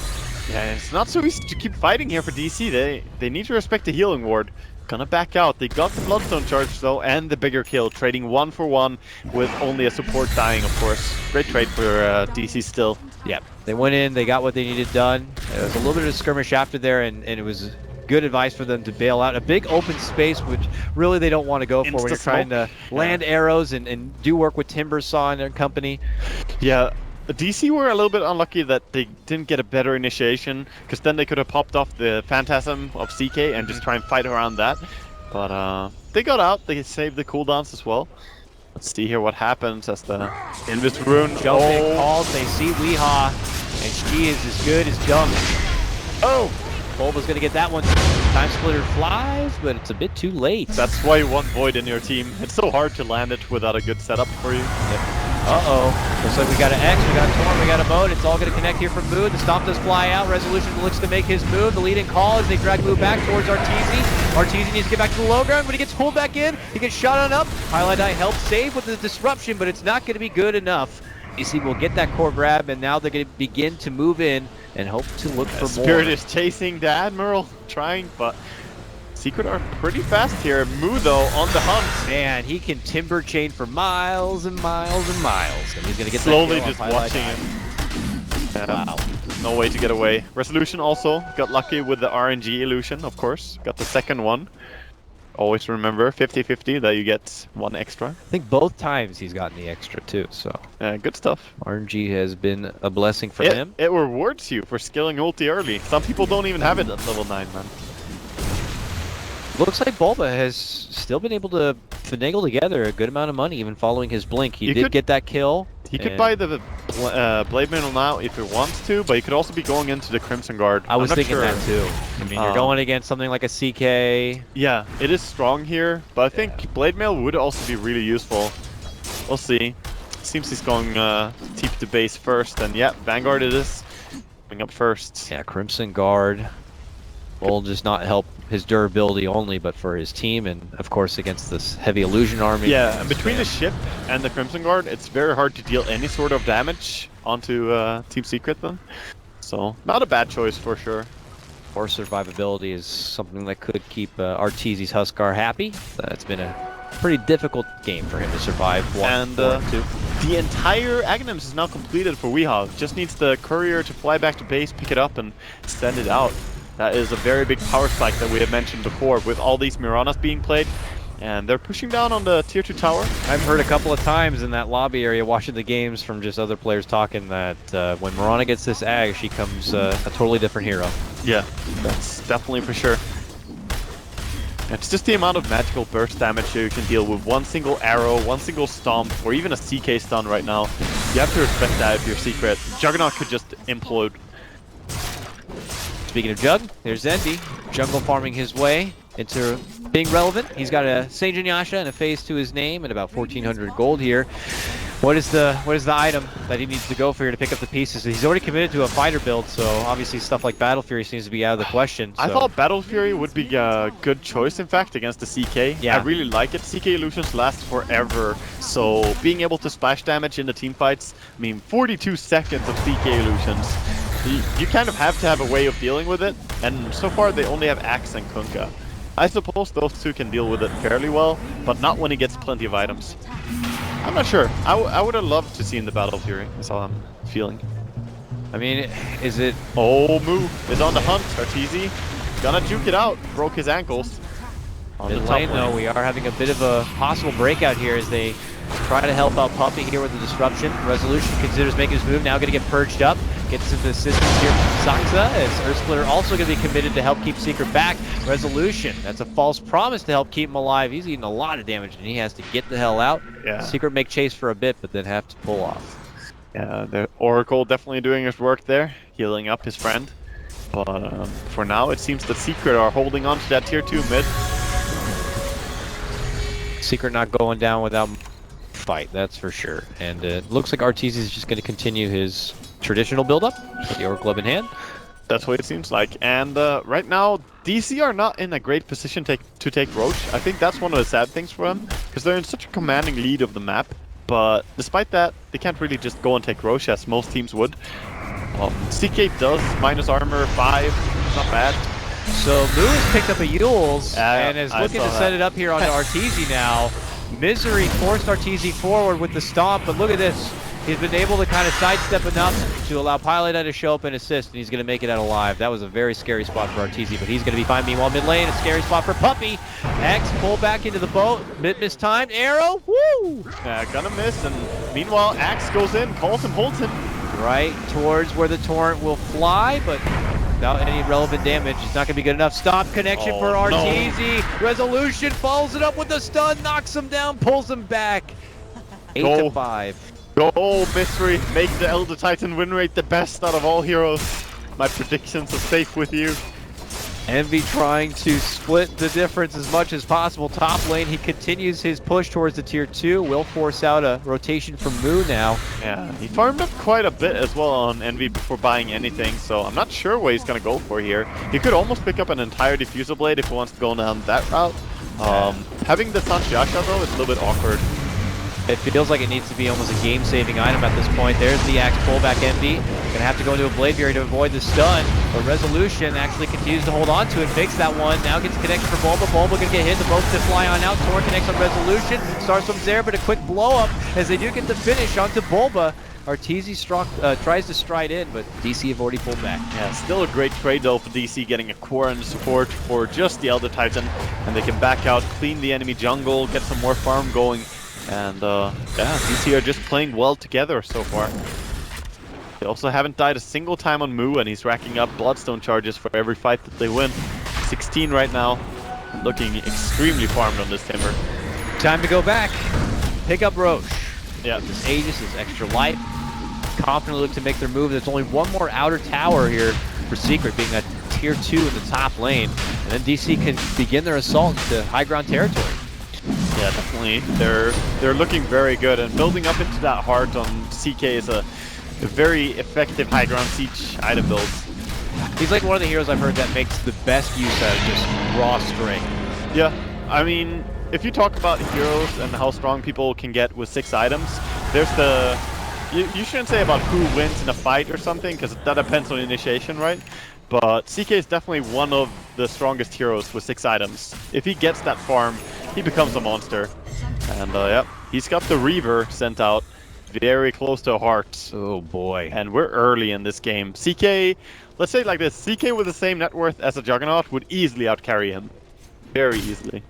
Yeah, it's not so easy to keep fighting here for DC. They need to respect the healing ward. Gonna back out. They got the Bloodstone charge though, and the bigger kill, trading 1 for 1 with only a support dying, of course. Great trade for DC still. Yep, they went in, they got what they needed done. It was a little bit of a skirmish after there, and it was good advice for them to bail out. A big open space, which really they don't want to go for when you're trying to land arrows and do work with Timbersaw and their company. Yeah. DC were a little bit unlucky that they didn't get a better initiation, because then they could have popped off the Phantasm of CK and just try and fight around that. But they got out, they saved the cooldowns as well. Let's see here what happens as the Invis Rune. Jumping calls, they see Weehaw, and she is as good as done. Oh! Bulba's gonna get that one. Time Splitter flies, but it's a bit too late. That's why you want Void in your team. It's so hard to land it without a good setup for you. Yep. Uh-oh. Looks like we got an X, we got a Torn, we got a Boat. It's all going to connect here from Moo. The Stomp does fly out. Resolution looks to make his move. The leading call as they drag Moo back towards Arteezy. Arteezy needs to get back to the low ground, but he gets pulled back in. He gets shot on up. Highlight Eye helps save with the disruption, but it's not going to be good enough. DC will get that core grab, and now they're going to begin to move in and hope to look for more. Spirit is chasing the Admiral, trying, but Secret are pretty fast here. Moo, though, on the hunt. Man, he can timber chain for miles and miles and miles. And he's going to get slowly that just watching him. Wow. No way to get away. Resolution also got lucky with the RNG illusion, of course. Got the second one. Always remember 50-50 that you get one extra. I think both times he's gotten the extra too, so. Good stuff. RNG has been a blessing for him. It rewards you for skilling ulti early. Some people don't even have it at level 9, man. Looks like Bulba has still been able to finagle together a good amount of money, even following his blink. He did get that kill. He could buy the Blade Middle now if he wants to, but he could also be going into the Crimson Guard. I was thinking that too. I mean, you're going against something like a CK. Yeah, it is strong here, but I think Blade Mail would also be really useful. We'll see. Seems he's going TP to base first, and yeah, Vanguard it is. Coming up first. Yeah, Crimson Guard will just not help his durability only, but for his team, and of course against this heavy illusion army. Yeah, and between the ship and the Crimson Guard, it's very hard to deal any sort of damage onto Team Secret then. So, not a bad choice for sure. Or survivability is something that could keep Arteezy's Huskar happy. It's been a pretty difficult game for him to survive. And the entire Aghanims is now completed for Weehaw. Just needs the courier to fly back to base, pick it up, and send it out. That is a very big power spike that we have mentioned before, with all these Miranas being played. And they're pushing down on the tier 2 tower. I've heard a couple of times in that lobby area watching the games from just other players talking that when Mirana gets this Ag, she comes a totally different hero. Yeah, that's definitely for sure. It's just the amount of magical burst damage you can deal with one single arrow, one single stomp, or even a CK stun right now. You have to respect that if you're Secret. Juggernaut could just implode. Speaking of Jug, there's Envy, jungle farming his way into being relevant. He's got a Sage and Yasha and a phase to his name and about 1,400 gold here. What is the item that he needs to go for here to pick up the pieces? He's already committed to a fighter build, so obviously stuff like Battle Fury seems to be out of the question. So. I thought Battle Fury would be a good choice, in fact, against the CK. Yeah. I really like it. CK illusions last forever, so being able to splash damage in the team fights, I mean, 42 seconds of CK illusions. You kind of have to have a way of dealing with it, and so far they only have Axe and Kunkka. I suppose those two can deal with it fairly well, but not when he gets plenty of items. I'm not sure. I would have loved to see in the Battle Fury. That's all I'm feeling. I mean, is it... Oh, Moo is on the hunt. Arteezy gonna juke it out. Broke his ankles. On the lane, though, we are having a bit of a possible breakout here as they try to help out Puppy here with the disruption. Resolution considers making his move. Now going to get purged up. Gets some assistance here from Saksa as Earthsplitter also going to be committed to help keep Secret back. Resolution, that's a false promise to help keep him alive. He's eating a lot of damage and he has to get the hell out. Yeah. Secret make chase for a bit, but then have to pull off. Yeah, the Oracle definitely doing his work there, healing up his friend. But for now, it seems that Secret are holding on to that tier 2 mid. Secret not going down without fight, that's for sure. And it looks like Arteezy is just going to continue his traditional build-up with the Orc Glove in hand. That's what it seems like. And right now, DC are not in a great position to take Roche. I think that's one of the sad things for them, because they're in such a commanding lead of the map. But despite that, they can't really just go and take Roche as most teams would. CK does minus armor 5, it's not bad. So Moo has picked up a Yules and is looking to set it up here onto Arteezy now. Misery forced Arteezy forward with the stomp, but look at this. He's been able to kind of sidestep enough to allow Pilota to show up and assist, and he's going to make it out alive. That was a very scary spot for Arteezy, but he's going to be fine. Meanwhile, mid lane, a scary spot for Puppey. X pull back into the boat, mistimed arrow, woo! Yeah, gonna miss, and meanwhile, Axe goes in, calls him, holds him. Right towards where the torrent will fly, but without any relevant damage. It's not going to be good enough. Stop connection for Arteezy. No. Resolution follows it up with a stun, knocks him down, pulls him back. 8-5. Go, Mystery. Make the Elder Titan win rate the best out of all heroes. My predictions are safe with you. Envy trying to split the difference as much as possible. Top lane, he continues his push towards the tier 2. Will force out a rotation from Moo now. Yeah, he farmed up quite a bit as well on Envy before buying anything, so I'm not sure what he's going to go for here. He could almost pick up an entire Diffusal Blade if he wants to go down that route. Having the Sanchiasha though is a little bit awkward. It feels like it needs to be almost a game-saving item at this point. There's the Axe pullback Envy. Gonna have to go into a Blade Fury to avoid the stun. But Resolution actually continues to hold on to it, fakes that one. Now gets a connection for Bulba. Bulba gonna get hit. The both to fly on out. Torn connects on Resolution. Starstorm's there, but a quick blow-up as they do get the finish onto Bulba. Arteezy tries to stride in, but DC have already pulled back. Yeah, still a great trade though for DC, getting a core and support for just the Elder Titan. And they can back out, clean the enemy jungle, get some more farm going. And yeah, DC are just playing well together so far. They also haven't died a single time on Moo, and he's racking up Bloodstone charges for every fight that they win. 16 right now, looking extremely farmed on this Timber. Time to go back, pick up Roche. Yeah. This Aegis is extra life. Confidently look to make their move. There's only one more outer tower here for Secret, being a tier 2 in the top lane. And then DC can begin their assault into high ground territory. Yeah, definitely. They're looking very good, and building up into that heart on CK is a very effective high ground siege item build. He's like one of the heroes I've heard that makes the best use out of just raw string. Yeah, I mean, if you talk about heroes and how strong people can get with 6 items, there's the... You shouldn't say about who wins in a fight or something, because that depends on initiation, right? But CK is definitely one of the strongest heroes with 6 items. If he gets that farm, he becomes a monster. And yeah, he's got the Reaver sent out very close to heart. Oh boy. And we're early in this game. CK, let's say it like this, CK with the same net worth as a Juggernaut would easily outcarry him. Very easily.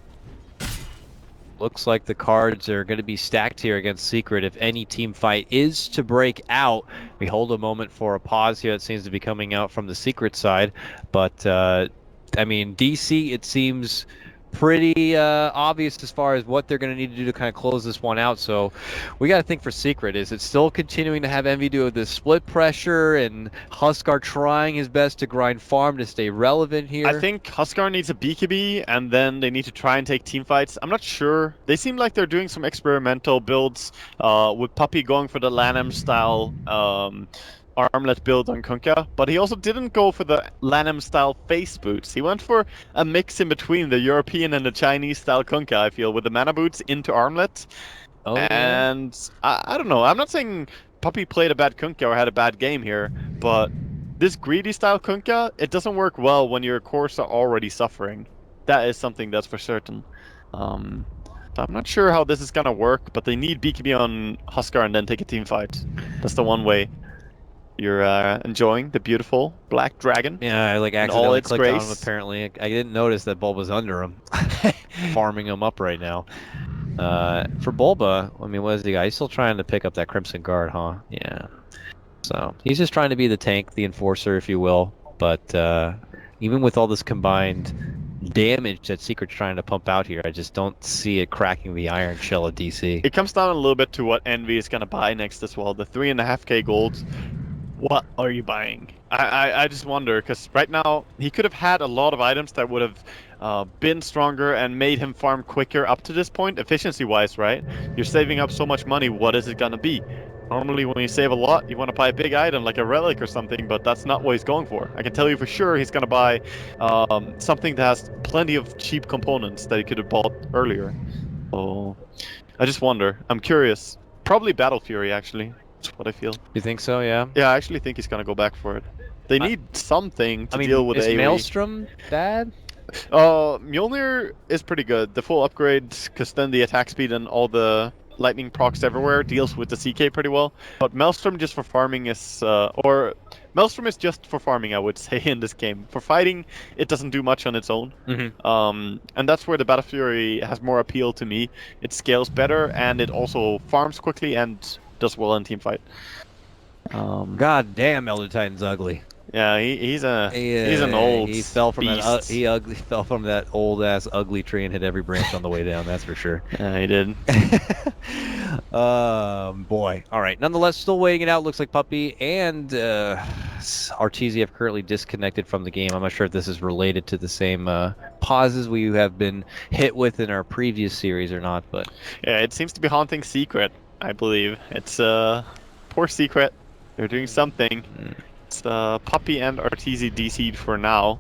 Looks like the cards are going to be stacked here against Secret. If any team fight is to break out, we hold a moment for a pause here. It seems to be coming out from the Secret side. But, I mean, DC, it seems pretty obvious as far as what they're going to need to do to kind of close this one out. So we got to think for Secret. Is it still continuing to have Envy do the split pressure and Huskar trying his best to grind farm to stay relevant here? I think Huskar needs a BKB, and then they need to try and take team fights. I'm not sure. They seem like they're doing some experimental builds with Puppey going for the Lanham style armlet build on Kunkka, but he also didn't go for the Lanham style face boots. He went for a mix in between the European and the Chinese style Kunkka, I feel, with the mana boots into armlet. Oh, and yeah. I don't know. I'm not saying Puppey played a bad Kunkka or had a bad game here, but this greedy style Kunkka, it doesn't work well when your cores are already suffering. That is something that's for certain. So I'm not sure how this is gonna work, but they need BKB on Huskar and then take a team fight. That's the one way. You're enjoying the beautiful black dragon. Yeah, I like accidentally clicked on him apparently. I didn't notice that Bulba's was under him. Farming him up right now. For Bulba, I mean, what is he got? He's still trying to pick up that Crimson Guard, huh? Yeah. So, he's just trying to be the tank, the enforcer, if you will. But even with all this combined damage that Secret's trying to pump out here, I just don't see it cracking the iron shell of DC. It comes down a little bit to what Envy is going to buy next as well. The 3.5k gold. What are you buying? I just wonder, because right now he could have had a lot of items that would have been stronger and made him farm quicker up to this point, efficiency-wise, right? You're saving up so much money, what is it going to be? Normally when you save a lot, you want to buy a big item like a relic or something, but that's not what he's going for. I can tell you for sure he's going to buy something that has plenty of cheap components that he could have bought earlier. So I just wonder. I'm curious. Probably Battle Fury, actually. That's what I feel. You think so? Yeah. Yeah, I actually think he's going to go back for it. They need something to I mean, deal with is AoE. Maelstrom bad? Mjolnir is pretty good. The full upgrade, because then the attack speed and all the lightning procs everywhere deals with the CK pretty well. But Maelstrom just for farming is, Maelstrom is just for farming, I would say, in this game. For fighting, it doesn't do much on its own. And that's where the Battle Fury has more appeal to me. It scales better, and it also farms quickly and does well in team fight. God damn, Elder Titan's ugly. Yeah, he's an old. He fell from beast. he fell from that old ass ugly tree and hit every branch on the way down. That's for sure. Yeah, he did. Boy. All right. Nonetheless, still waiting it out. Looks like Puppy and Arteezy have currently disconnected from the game. I'm not sure if this is related to the same pauses we have been hit with in our previous series or not, but yeah, it seems to be haunting Secret. I believe it's poor Secret. They're doing something. It's Puppy and Arteezy DC'd for now.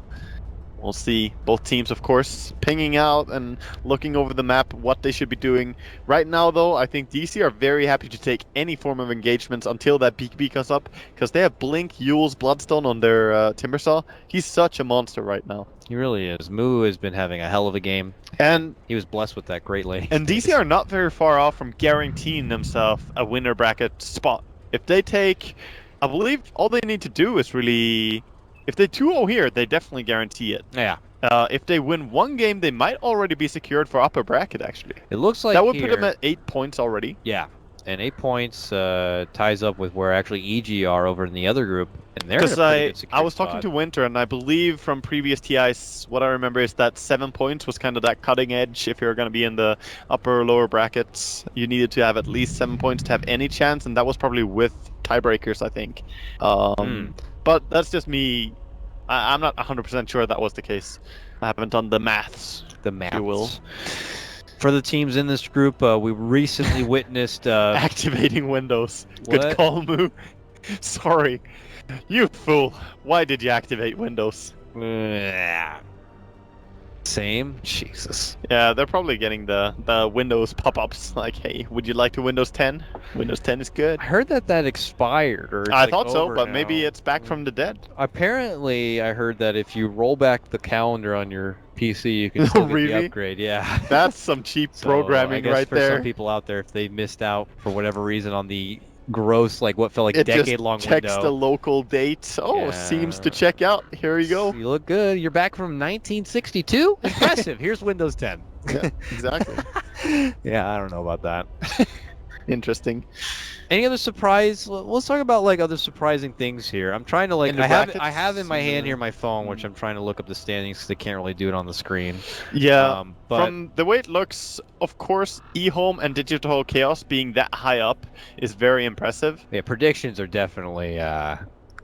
We'll see. Both teams, of course, pinging out and looking over the map what they should be doing. Right now, though, I think DC are very happy to take any form of engagements until that BKB comes up, because they have Blink, Yule's Bloodstone on their Timbersaw. He's such a monster right now. he really is. Moo has been having a hell of a game. And he was blessed with that great lane. And DC are not very far off from guaranteeing themselves a winner bracket spot. If they take, I believe all they need to do is really, if they 2-0 here, they definitely guarantee it. Yeah. If they win one game, they might already be secured for upper bracket, actually. It looks like that would here, put them at 8 points already. Yeah. And 8 points ties up with where actually EG are over in the other group. And they're Because I was talking spot. to Winter, and I believe from previous TIs, what I remember is that 7 points was kind of that cutting edge. If you're going to be in the upper or lower brackets, you needed to have at least 7 points to have any chance, and that was probably with tiebreakers, I think. But that's just me. I'm not 100% sure that was the case. I haven't done the maths. The maths. If you will. For the teams in this group, we recently witnessed... activating Windows. What? Good call, Moo. Sorry. You fool. Why did you activate Windows? Same? Jesus. Yeah, they're probably getting the Windows pop-ups like, hey, would you like to Windows 10? Windows 10 is good. I heard that expired. Or it's I like thought so, over but now. maybe it's back from the dead. Apparently, I heard that if you roll back the calendar on your PC, you can still get Really? the upgrade. Yeah. That's some cheap So, programming I guess right for there. some people out there, if they missed out for whatever reason on the gross, like what felt like It decade-long just checks window. the local date. Oh, Yeah. seems to check out. Here you go. You look good. You're back from 1962. Impressive. Here's Windows 10. Yeah, exactly. Yeah, I don't know about that. Interesting. Any other surprise? Let's talk about like other surprising things here. I'm trying to like In the I have in my brackets? hand here my phone, which I'm trying to look up the standings because they can't really do it on the screen. Yeah, but from the way it looks, of course, eHome and Digital Chaos being that high up is very impressive. yeah, predictions are definitely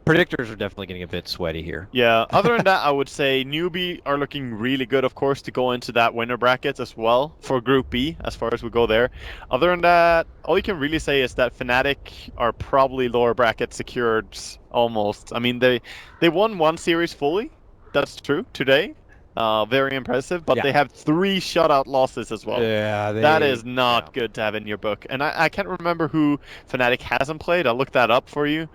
predictors are definitely getting a bit sweaty here. Yeah, other than that, I would say Newbie are looking really good, of course, to go into that winner bracket as well for Group B, as far as we go there. Other than that, all you can really say is that Fnatic are probably lower bracket secured almost. I mean, they won one series fully. That's true today. Very impressive, but Yeah. they have 3 shutout losses as well. Yeah, That is not good to have in your book. And I can't remember who Fnatic hasn't played. I'll look that up for you.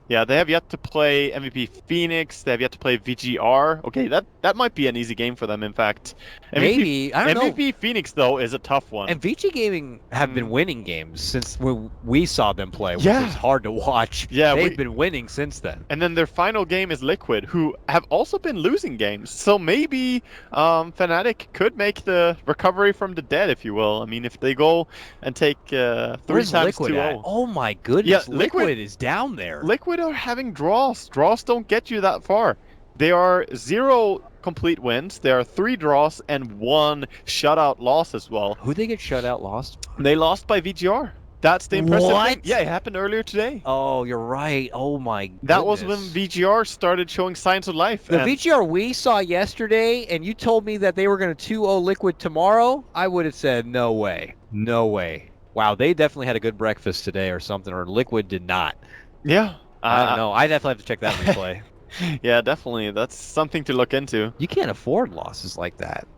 Yeah, they have yet to play MVP Phoenix. They have yet to play VGR. Okay, that might be an easy game for them, in fact. Maybe. I don't know. MVP Phoenix, though, is a tough one. And VG Gaming have been winning games since we saw them play, which Yeah. is hard to watch. Yeah, They've been winning since then. And then their final game is Liquid, who have also been losing games. So maybe Fnatic could make the recovery from the dead, if you will. I mean, if they go and take 3 Where's times Liquid at? 2-0. Oh my goodness, Yeah, Liquid is down there. Liquid are having draws. Draws don't get you that far. They are 0 complete wins. There are 3 draws and 1 shutout loss as well. Who they get shut out lost? They lost by VGR. That's the impressive thing. What? Yeah, it happened earlier today. Oh, you're right. Oh my goodness. That was when VGR started showing signs of life. The and VGR we saw yesterday, and you told me that they were going to 2-0 Liquid tomorrow, I would have said, no way. No way. Wow, they definitely had a good breakfast today or something, or Liquid did not. Yeah. I don't know. I definitely have to check that replay. Yeah, definitely. That's something to look into. You can't afford losses like that.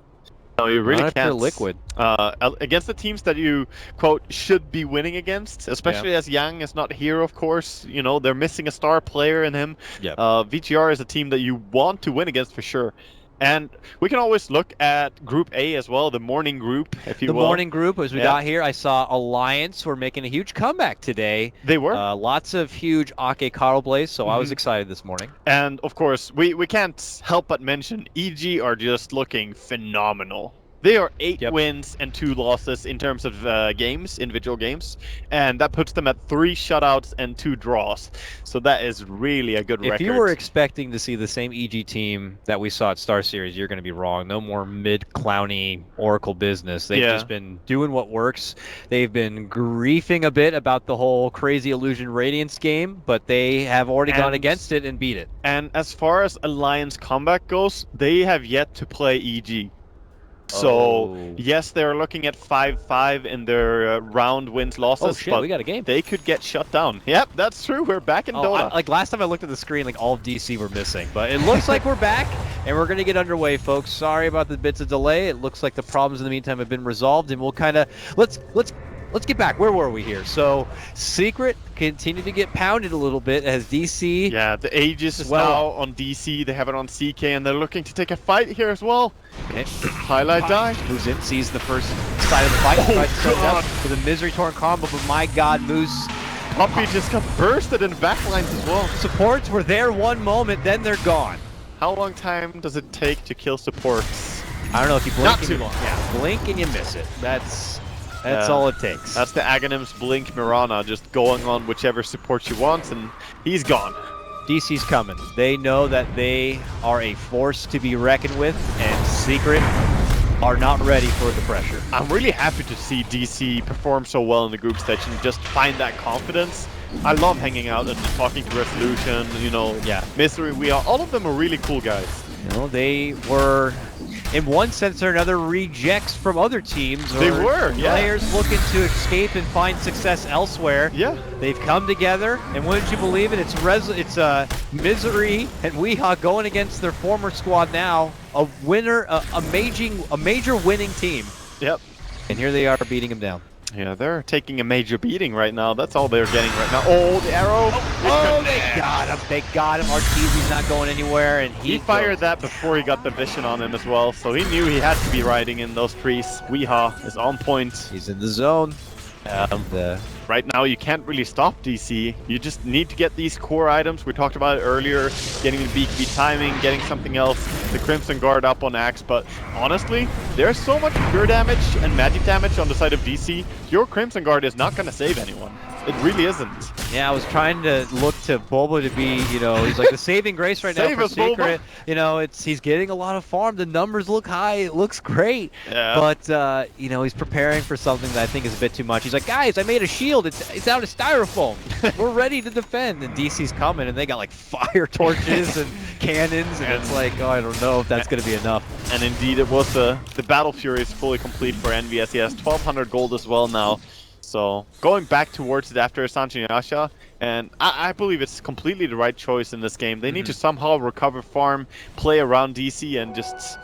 No, you really Not if you're can't. Liquid. Against the teams that you, quote, should be winning against, especially Yeah. as Yang is not here, of course. You know, they're missing a star player in him. Yep. VGR is a team that you want to win against for sure. And we can always look at Group A as well, the morning group, if you The will. morning group, as we got here, I saw Alliance were making a huge comeback today. They were. Lots of huge Ake Carl plays, so I was excited this morning. And, of course, we can't help but mention EG are just looking phenomenal. They are 8 wins and 2 losses in terms of games, individual games, and that puts them at 3 shutouts and 2 draws. So that is really a good record. If you were expecting to see the same EG team that we saw at Star Series, you're going to be wrong. No more mid-clowny Oracle business. They've just been doing what works. They've been griefing a bit about the whole crazy Illusion Radiance game, but they have already gone against it and beat it. And as far as Alliance comeback goes, they have yet to play EG. So, yes, they're looking at 5-5 in their round wins-losses. Oh, shit, but we got a game. They could get shut down. Yep, that's true. We're back in Dota. Like, last time I looked at the screen, like, all of DC were missing. But it looks like we're back, and we're going to get underway, folks. Sorry about the bits of delay. It looks like the problems in the meantime have been resolved, and we'll kind of... Let's get back. Where were we here? So, Secret continue to get pounded a little bit as DC... Yeah, the Aegis is now on DC. They have it on CK, and they're looking to take a fight here as well. Okay. Highlight die. Moves in, sees the first side of the fight. Tries to set it up with a Misery Torn combo, but my god, Moose... Puppy just got bursted in backlines as well. Supports were there one moment, then they're gone. How long time does it take to kill supports? I don't know if you blink. Not too long. Yeah, blink and you miss it. That's all it takes. That's the Aghanim's Blink Mirana, just going on whichever support she wants, and he's gone. DC's coming. They know that they are a force to be reckoned with, and Secret are not ready for the pressure. I'm really happy to see DC perform so well in the group stage and just find that confidence. I love hanging out and talking to Resolution, you know, Mystery, all of them are really cool guys. You know, they were, in one sense or another, rejects from other teams. They were, players looking to escape and find success elsewhere. Yeah. They've come together, and wouldn't you believe it? It's Misery and Weehaw going against their former squad now. A winner, a major winning team. Yep. And here they are beating them down. Yeah, they're taking a major beating right now. That's all they're getting right now. Oh, the arrow! They got him. They got him. Arteezy's not going anywhere, and he fired that before he got the vision on him as well, so he knew he had to be riding in those trees. Weehaw is on point. He's in the zone. Right now, you can't really stop DC. You just need to get these core items. We talked about it earlier, getting the BKB timing, getting something else, the Crimson Guard up on Axe. But honestly, there's so much pure damage and magic damage on the side of DC. Your Crimson Guard is not going to save anyone. It really isn't. Yeah, I was trying to look to Bulba to be, you know, he's like the saving grace right now for Secret. Bulba. You know, he's getting a lot of farm. The numbers look high. It looks great. Yeah. But, you know, he's preparing for something that I think is a bit too much. He's like, guys, I made a shield. It's out of styrofoam. We're ready to defend. And DC's coming, and they got like fire torches and cannons. And it's like, oh, I don't know if that's going to be enough. And indeed, it was the Battle Fury is fully complete for NVS. He has 1,200 gold as well now. So going back towards it after Sanchiyasha, and I believe it's completely the right choice in this game. They need to somehow recover farm, play around DC, and just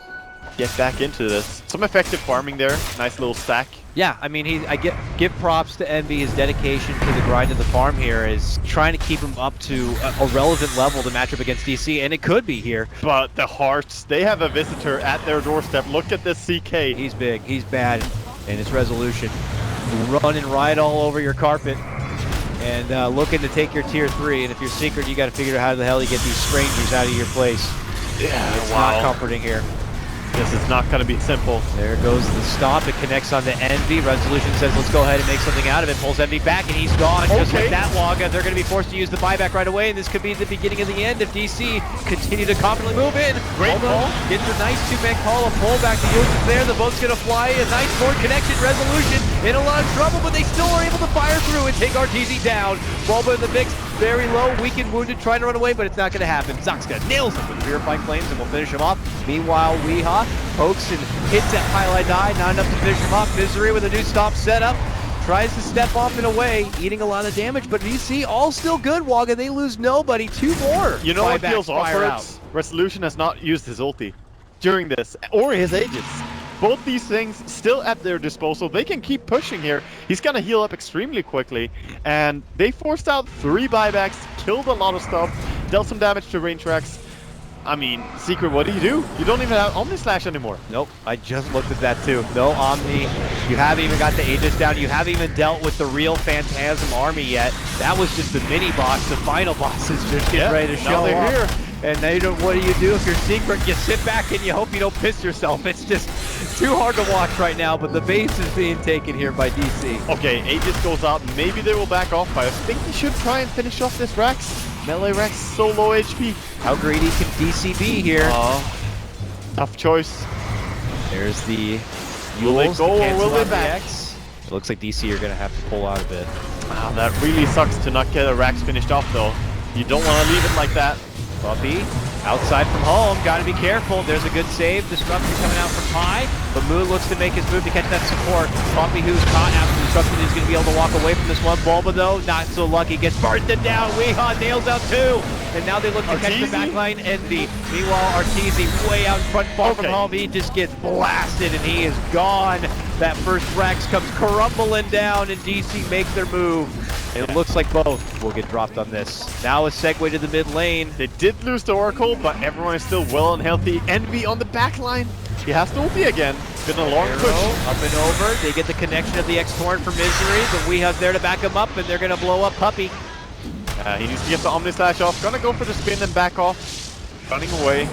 get back into this. Some effective farming there. Nice little stack. Yeah, I mean, I give props to Envy. His dedication to the grind of the farm here is trying to keep him up to a relevant level to match up against DC, and it could be here. But the Hearts, they have a visitor at their doorstep. Look at this CK. He's big. He's bad. And his Resolution. Run and ride all over your carpet. And looking to take your tier 3. And if you're Secret, you got to figure out how the hell you get these strangers out of your place. Yeah, it's not comforting here. This is not going to be simple. There goes the stop. It connects onto Envy. Resolution says, let's go ahead and make something out of it. Pulls Envy back, and he's gone. Just like that Waga, they're going to be forced to use the buyback right away, and this could be the beginning of the end if DC continue to confidently move in. Great call. Gets a nice two-man call, a pull back. The Yules is there. The boat's going to fly. A nice forward connection. Resolution in a lot of trouble, but they still are able to fire through and take RTZ down. Bulba in the mix, very low, weak and wounded, trying to run away, but it's not going to happen. Zoxka nails him with Purifying Flames, and will finish him off. Meanwhile, Weehaw pokes and hits that highlight die, not enough to finish him off. Misery with a new stop set up. tries to step off and away, eating a lot of damage, but DC all still good, Waga. They lose nobody. 2 more. You know what Buybacks feels fire awkward? out. Resolution has not used his ulti during this, or his Aegis. Both these things still at their disposal. They can keep pushing here. He's gonna heal up extremely quickly, and they forced out 3 buybacks, killed a lot of stuff, dealt some damage to range racks. I mean, Secret, what do? You don't even have Omni Slash anymore. Nope, I just looked at that too. No Omni. You haven't even got the Aegis down. You haven't even dealt with the real Phantasm army yet. That was just the mini boss. The final boss is just getting ready to show now they're up. here. And now what do? If you're Secret, you sit back and you hope you don't piss yourself. It's just too hard to watch right now, but the base is being taken here by DC. Okay, Aegis goes out. Maybe they will back off, but I think they should try and finish off this Rex. Melee Rex, so low HP. How greedy can DC be here? Tough choice. There's the Will they Yules go to or cancel will they out the back? X. It looks like DC are going to have to pull out a bit. Wow, that really sucks to not get a Rax finished off, though. You don't want to leave it like that. Puppy, outside from home, gotta be careful. There's a good save. Disruption coming out from high, but Moon looks to make his move to catch that support. Puppy, who's caught after the disruption, is gonna be able to walk away from this one. Bulba, though, not so lucky. Gets bursted down. Weehaw nails out 2. And now they look to catch the backline Envy. Meanwhile, Arteezy way out in front, far from home. He just gets blasted, and he is gone. That first Rex comes crumbling down, and DC makes their move. It looks like both will get dropped on this. Now a segue to the mid lane. They did lose to Oracle, but everyone is still well and healthy. Envy on the back line. He has to ulti again. Been a long push. Up and over. They get the connection of the X-Torrent for Misery, but Weeha's there to back him up, and they're going to blow up Puppy. He needs to get the Omni Slash off. Gonna go for the spin and back off. Running away.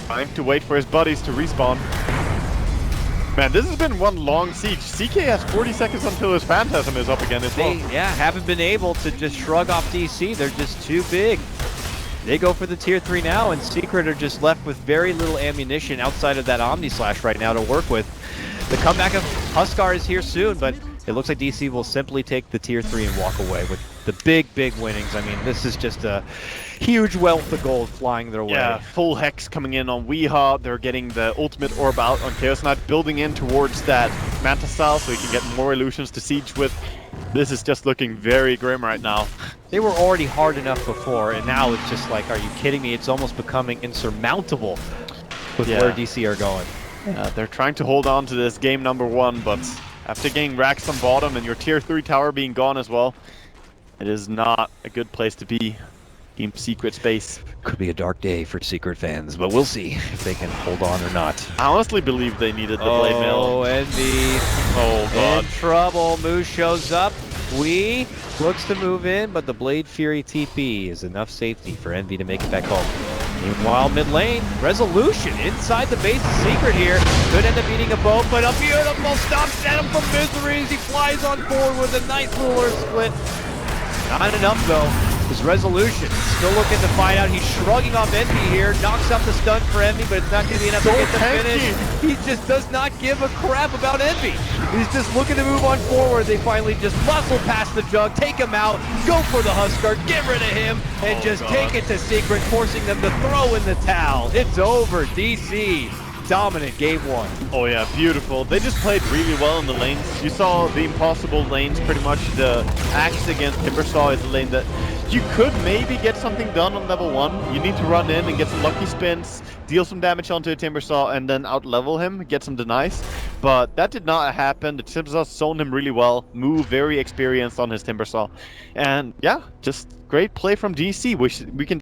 Time to wait for his buddies to respawn. Man, this has been one long siege. CK has 40 seconds until his Phantasm is up again as well. Haven't been able to just shrug off DC. They're just too big. They go for the tier 3 now, and Secret are just left with very little ammunition outside of that Omni Slash right now to work with. The comeback of Huskar is here soon, but it looks like DC will simply take the tier 3 and walk away with the big winnings. I mean, this is just a huge wealth of gold flying their way. Yeah, full Hex coming in on Weehaw. They're getting the ultimate orb out on Chaos Knight, building in towards that Manta style so he can get more illusions to siege with. This is just looking very grim right now. They were already hard enough before, and now it's just like, are you kidding me? It's almost becoming insurmountable with where DC are going. They're trying to hold on to this game number 1, but after getting Rax on bottom and your tier 3 tower being gone as well, it is not a good place to be. Team Secret space. Could be a dark day for Secret fans, but we'll see if they can hold on or not. I honestly believe they needed the Blade Mail. Oh, Envy. Oh, God. In trouble. Moose shows up. Wee looks to move in, but the Blade Fury TP is enough safety for Envy to make it back home. Meanwhile, mid lane, Resolution inside the base of Secret here. Could end up beating a boat, but a beautiful stop set him from Misery as he flies on board with a nice little earth split. Not enough, though. His Resolution still looking to find out. He's shrugging off Envy here. Knocks out the stun for Envy, but it's not going to be enough to get the finish. He just does not give a crap about Envy. He's just looking to move on forward. They finally just muscle past the jug, take him out, go for the Huskar, get rid of him, and take it to Secret, forcing them to throw in the towel. It's over. DC dominant game 1. Oh yeah, beautiful. They just played really well in the lanes. You saw the impossible lanes pretty much. The Axe against Timbersaw is a lane that you could maybe get something done on level 1. You need to run in and get some lucky spins, deal some damage onto a Timbersaw, and then out-level him, get some denies. But that did not happen. The Timbersaw zoned him really well. Moo very experienced on his Timbersaw. And yeah, just great play from DC. We can